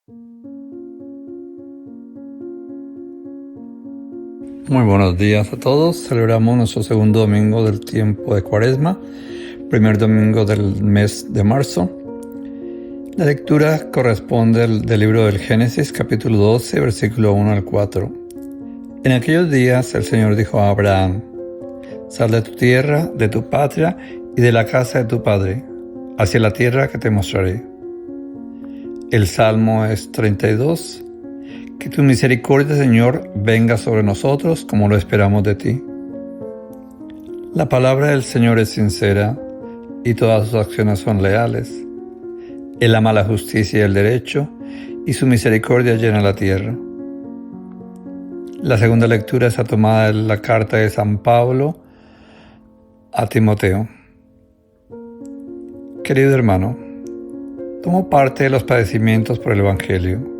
Muy buenos días a todos. Celebramos nuestro segundo domingo del tiempo de Cuaresma, primer domingo del mes de marzo. La lectura corresponde del libro del Génesis, capítulo 12, versículo 1 al 4. En aquellos días el Señor dijo a Abraham: Sal de tu tierra, de tu patria y de la casa de tu padre, hacia la tierra que te mostraré. El Salmo es 32. Que tu misericordia, Señor, venga sobre nosotros como lo esperamos de ti. La palabra del Señor es sincera y todas sus acciones son leales. Él ama la justicia y el derecho, y su misericordia llena la tierra. La segunda lectura está tomada de la carta de San Pablo a Timoteo. Querido hermano, tomo parte de los padecimientos por el Evangelio,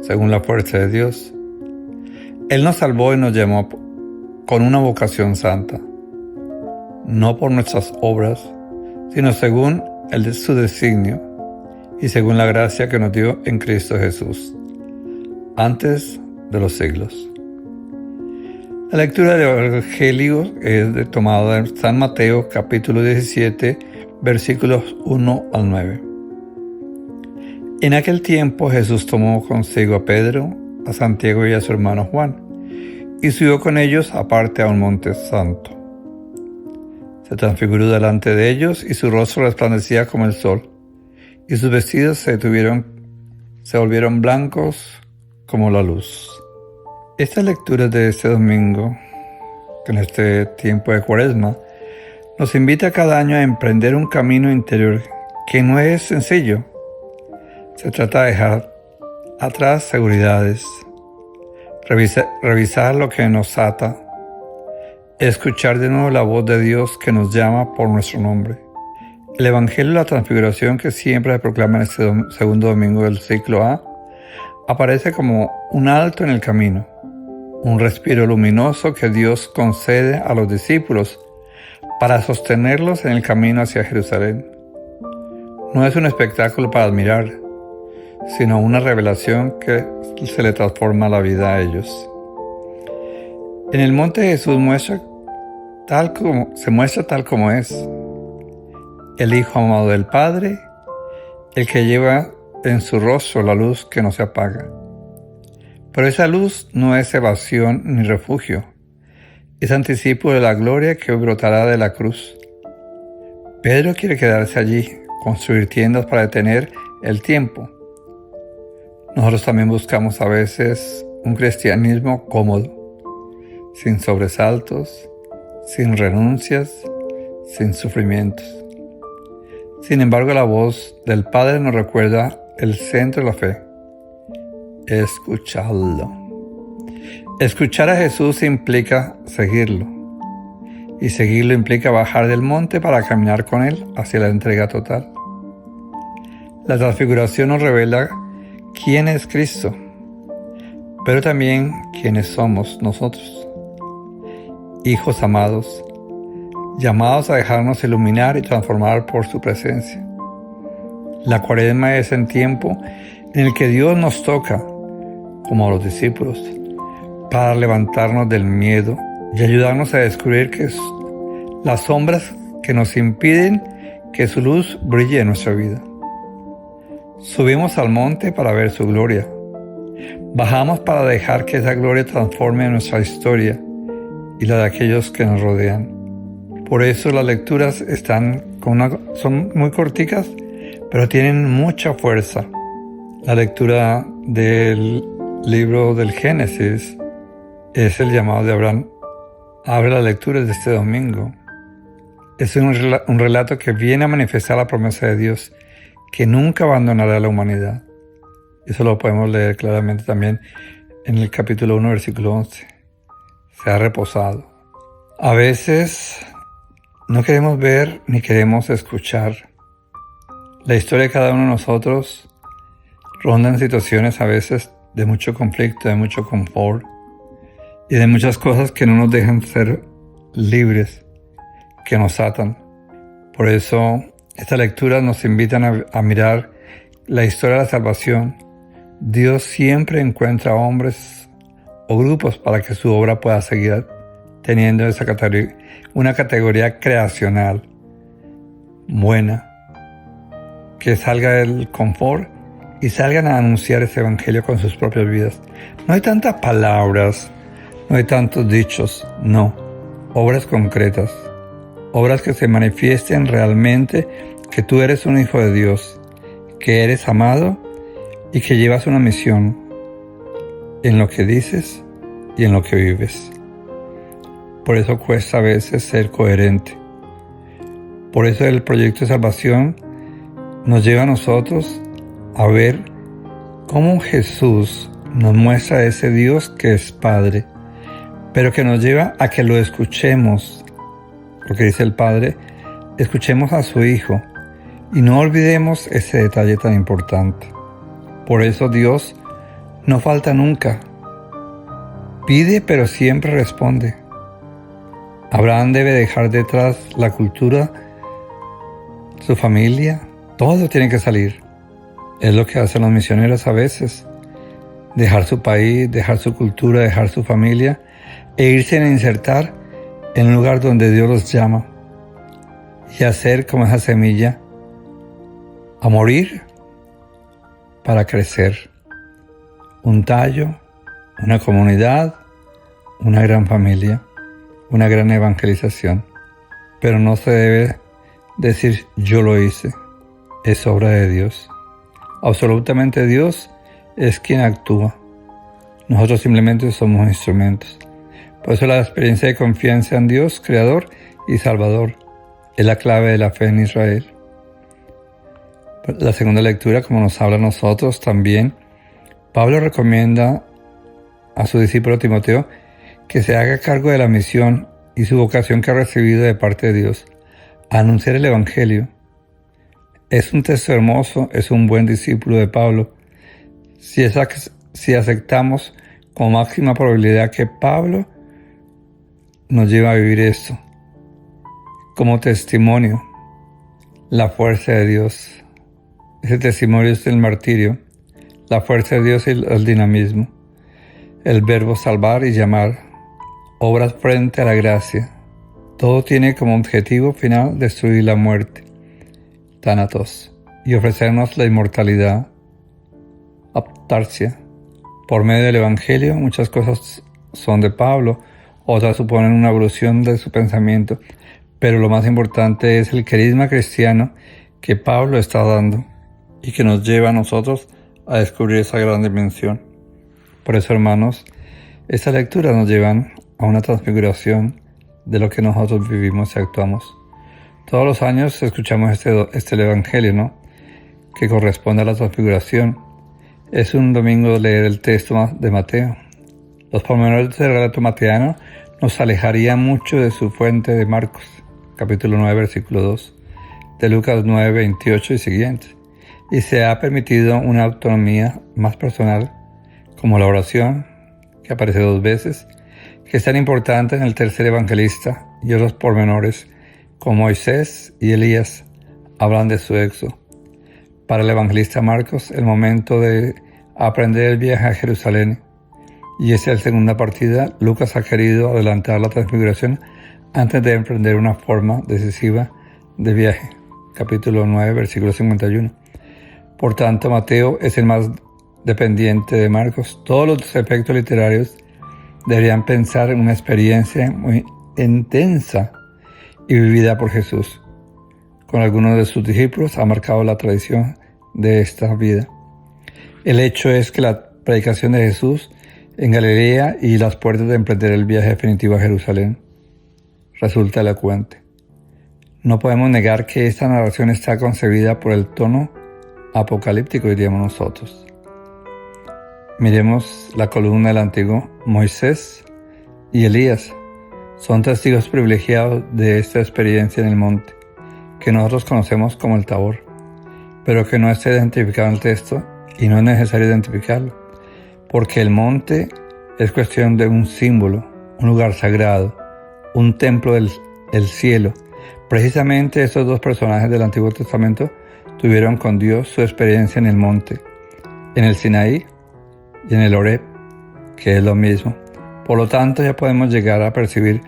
según la fuerza de Dios. Él nos salvó y nos llamó con una vocación santa, no por nuestras obras, sino según su designio y según la gracia que nos dio en Cristo Jesús, antes de los siglos. La lectura del Evangelio es tomada de San Mateo, capítulo 17, versículos 1 al 9. En aquel tiempo Jesús tomó consigo a Pedro, a Santiago y a su hermano Juan, y subió con ellos aparte a un monte santo. Se transfiguró delante de ellos, y su rostro resplandecía como el sol, y sus vestidos se volvieron blancos como la luz. Esta lectura de este domingo, en este tiempo de Cuaresma, nos invita cada año a emprender un camino interior que no es sencillo. Se trata de dejar atrás seguridades, revisar lo que nos ata, escuchar de nuevo la voz de Dios que nos llama por nuestro nombre. El Evangelio de la Transfiguración, que siempre se proclama en este segundo domingo del ciclo A, aparece como un alto en el camino, un respiro luminoso que Dios concede a los discípulos para sostenerlos en el camino hacia Jerusalén. No es un espectáculo para admirar, sino una revelación que se le transforma la vida a ellos. En el monte Jesús se muestra tal como es, el Hijo amado del Padre, el que lleva en su rostro la luz que no se apaga. Pero esa luz no es evasión ni refugio, es anticipo de la gloria que brotará de la cruz. Pedro quiere quedarse allí, construir tiendas para detener el tiempo. Nosotros también buscamos a veces un cristianismo cómodo, sin sobresaltos, sin renuncias, sin sufrimientos. Sin embargo, la voz del Padre nos recuerda el centro de la fe: escucharlo. Escuchar a Jesús implica seguirlo, y seguirlo implica bajar del monte para caminar con Él hacia la entrega total. La transfiguración nos revela quién es Cristo, pero también quiénes somos nosotros, hijos amados, llamados a dejarnos iluminar y transformar por su presencia. La Cuaresma es el tiempo en el que Dios nos toca, como a los discípulos, para levantarnos del miedo y ayudarnos a descubrir que las sombras que nos impiden que su luz brille en nuestra vida. Subimos al monte para ver su gloria. Bajamos para dejar que esa gloria transforme nuestra historia y la de aquellos que nos rodean. Por eso las lecturas son muy corticas, pero tienen mucha fuerza. La lectura del libro del Génesis es el llamado de Abraham. Abre las lecturas de este domingo. Es un relato que viene a manifestar la promesa de Dios, que nunca abandonará a la humanidad. Eso lo podemos leer claramente también en el capítulo 1, versículo 11. Se ha reposado. A veces no queremos ver ni queremos escuchar. La historia de cada uno de nosotros ronda en situaciones a veces de mucho conflicto, de mucho confort y de muchas cosas que no nos dejan ser libres, que nos atan. Por eso estas lecturas nos invitan a mirar la historia de la salvación Dios siempre encuentra hombres o grupos para que su obra pueda seguir teniendo una categoría creacional buena, que salga del confort y salgan a anunciar ese evangelio con sus propias vidas. No hay tantas palabras, no hay tantos dichos, no. Obras concretas, obras que se manifiesten realmente que tú eres un hijo de Dios, que eres amado y que llevas una misión en lo que dices y en lo que vives. Por eso cuesta a veces ser coherente. Por eso el proyecto de salvación nos lleva a nosotros a ver cómo Jesús nos muestra a ese Dios que es Padre, pero que nos lleva a que lo escuchemos, porque dice el Padre, escuchemos a su Hijo y no olvidemos ese detalle tan importante. Por eso Dios no falta nunca, pide pero siempre responde. Abraham debe dejar detrás la cultura, su familia, todo tiene que salir. Es lo que hacen los misioneros a veces, dejar su país, dejar su cultura, dejar su familia e irse a insertar en un lugar donde Dios los llama y hacer como esa semilla, a morir para crecer. Un tallo, una comunidad, una gran familia, una gran evangelización. Pero no se debe decir yo lo hice, es obra de Dios. Absolutamente Dios es quien actúa. Nosotros simplemente somos instrumentos. Por eso la experiencia de confianza en Dios, Creador y Salvador, es la clave de la fe en Israel. La segunda lectura, como nos habla a nosotros también, Pablo recomienda a su discípulo Timoteo que se haga cargo de la misión y su vocación que ha recibido de parte de Dios, a anunciar el Evangelio. Es un texto hermoso, es un buen discípulo de Pablo. Si aceptamos con máxima probabilidad que Pablo nos lleva a vivir esto como testimonio, la fuerza de Dios. Ese testimonio es el martirio, la fuerza de Dios y el dinamismo, el verbo salvar y llamar, obras frente a la gracia. Todo tiene como objetivo final destruir la muerte, Thanatos, y ofrecernos la inmortalidad, Aptarsia. Por medio del Evangelio, muchas cosas son de Pablo, otras suponen una evolución de su pensamiento, pero lo más importante es el carisma cristiano que Pablo está dando y que nos lleva a nosotros a descubrir esa gran dimensión. Por eso, hermanos, estas lecturas nos llevan a una transfiguración de lo que nosotros vivimos y actuamos. Todos los años escuchamos este Evangelio, ¿no?, que corresponde a la transfiguración. Es un domingo leer el texto de Mateo. Los pormenores del relato mateano nos alejarían mucho de su fuente de Marcos, capítulo 9, versículo 2, de Lucas 9, 28 y siguientes. Y se ha permitido una autonomía más personal, como la oración, que aparece 2 veces, que es tan importante en el tercer evangelista, y otros pormenores, como Moisés y Elías, hablan de su éxodo. Para el evangelista Marcos, el momento de aprender el viaje a Jerusalén, y esa es la segunda partida. Lucas ha querido adelantar la transfiguración antes de emprender una forma decisiva de viaje. Capítulo 9, versículo 51. Por tanto, Mateo es el más dependiente de Marcos. Todos los efectos literarios deberían pensar en una experiencia muy intensa y vivida por Jesús. Con algunos de sus discípulos ha marcado la tradición de esta vida. El hecho es que la predicación de Jesús en Galilea y las puertas de emprender el viaje definitivo a Jerusalén resulta elocuente. No podemos negar que esta narración está concebida por el tono apocalíptico, diríamos nosotros. Miremos la columna del antiguo. Moisés y Elías son testigos privilegiados de esta experiencia en el monte, que nosotros conocemos como el Tabor, pero que no está identificado en el texto y no es necesario identificarlo, porque el monte es cuestión de un símbolo, un lugar sagrado, un templo del cielo. Precisamente estos 2 personajes del Antiguo Testamento tuvieron con Dios su experiencia en el monte, en el Sinaí y en el Horeb, que es lo mismo. Por lo tanto, ya podemos llegar a percibir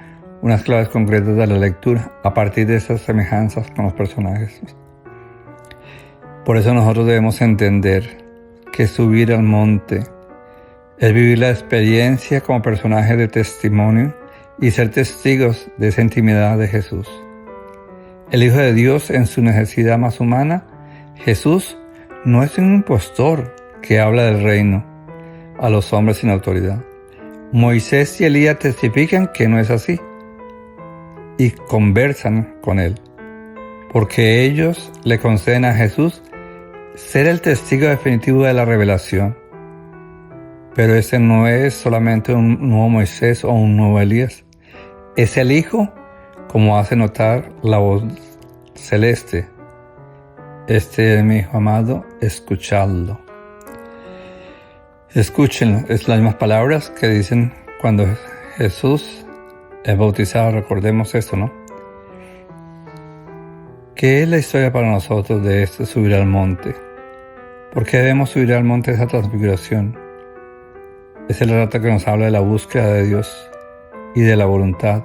unas claves concretas de la lectura a partir de esas semejanzas con los personajes. Por eso nosotros debemos entender que subir al monte es vivir la experiencia como personaje de testimonio y ser testigos de esa intimidad de Jesús. El Hijo de Dios en su necesidad más humana, Jesús no es un impostor que habla del reino a los hombres sin autoridad. Moisés y Elías testifican que no es así y conversan con él, porque ellos le conceden a Jesús ser el testigo definitivo de la revelación. Pero ese no es solamente un nuevo Moisés o un nuevo Elías. Es el Hijo, como hace notar la voz celeste. Este es mi Hijo amado, escuchadlo. Escúchenlo, es las mismas palabras que dicen cuando Jesús es bautizado. Recordemos esto, ¿no? ¿Qué es la historia para nosotros de este subir al monte? ¿Por qué debemos subir al monte de esa transfiguración? Es el relato que nos habla de la búsqueda de Dios y de la voluntad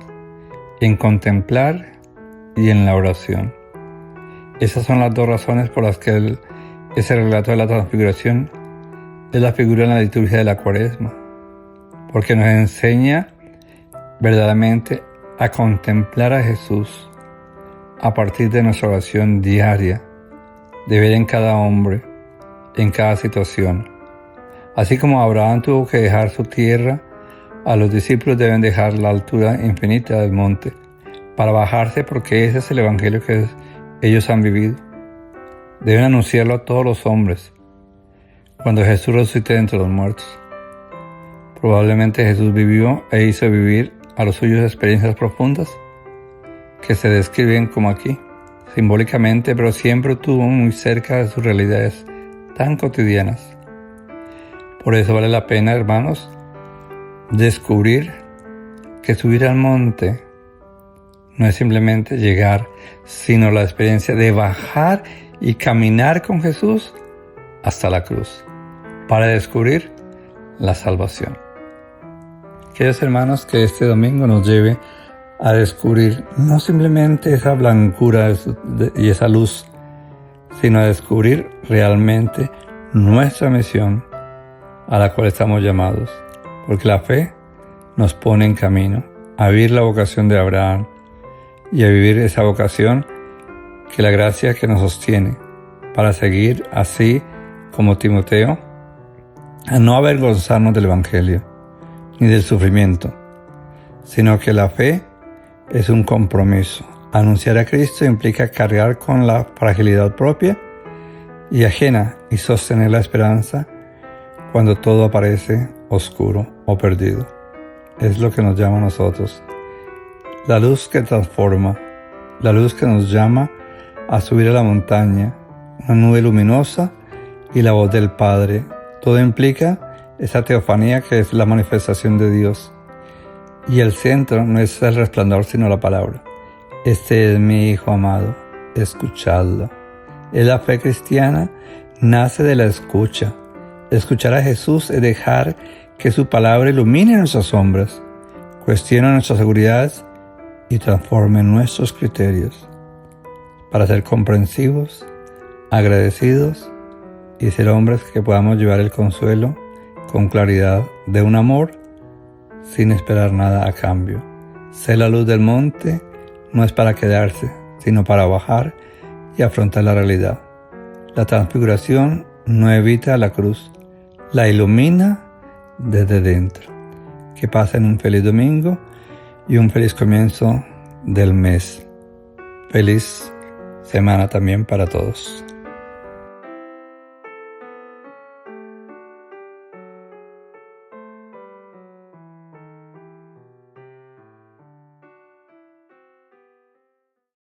en contemplar y en la oración. Esas son las dos razones por las que ese relato de la transfiguración es la figura en la liturgia de la Cuaresma, porque nos enseña verdaderamente a contemplar a Jesús a partir de nuestra oración diaria, de ver en cada hombre, en cada situación. Así como Abraham tuvo que dejar su tierra, a los discípulos deben dejar la altura infinita del monte para bajarse, porque ese es el evangelio que ellos han vivido. Deben anunciarlo a todos los hombres cuando Jesús resucite de entre los muertos. Probablemente Jesús vivió e hizo vivir a los suyos experiencias profundas que se describen como aquí, simbólicamente, pero siempre estuvo muy cerca de sus realidades tan cotidianas. Por eso vale la pena, hermanos, descubrir que subir al monte no es simplemente llegar, sino la experiencia de bajar y caminar con Jesús hasta la cruz, para descubrir la salvación. Queridos hermanos, que este domingo nos lleve a descubrir no simplemente esa blancura y esa luz, sino a descubrir realmente nuestra misión a la cual estamos llamados, porque la fe nos pone en camino a vivir la vocación de Abraham y a vivir esa vocación que la gracia que nos sostiene para seguir así como Timoteo, a no avergonzarnos del Evangelio ni del sufrimiento, sino que la fe es un compromiso. Anunciar a Cristo implica cargar con la fragilidad propia y ajena y sostener la esperanza cuando todo parece oscuro o perdido. Es lo que nos llama a nosotros. La luz que transforma, la luz que nos llama a subir a la montaña, una nube luminosa y la voz del Padre. Todo implica esa teofanía que es la manifestación de Dios. Y el centro no es el resplandor, sino la palabra. Este es mi Hijo amado, escuchadlo. La fe cristiana nace de la escucha. Escuchar a Jesús es dejar que su palabra ilumine nuestras sombras, cuestione nuestras seguridades y transforme nuestros criterios para ser comprensivos, agradecidos y ser hombres que podamos llevar el consuelo con claridad de un amor sin esperar nada a cambio. Ser la luz del monte no es para quedarse, sino para bajar y afrontar la realidad. La transfiguración no evita la cruz, la ilumina desde dentro. Que pasen un feliz domingo y un feliz comienzo del mes. Feliz semana también para todos.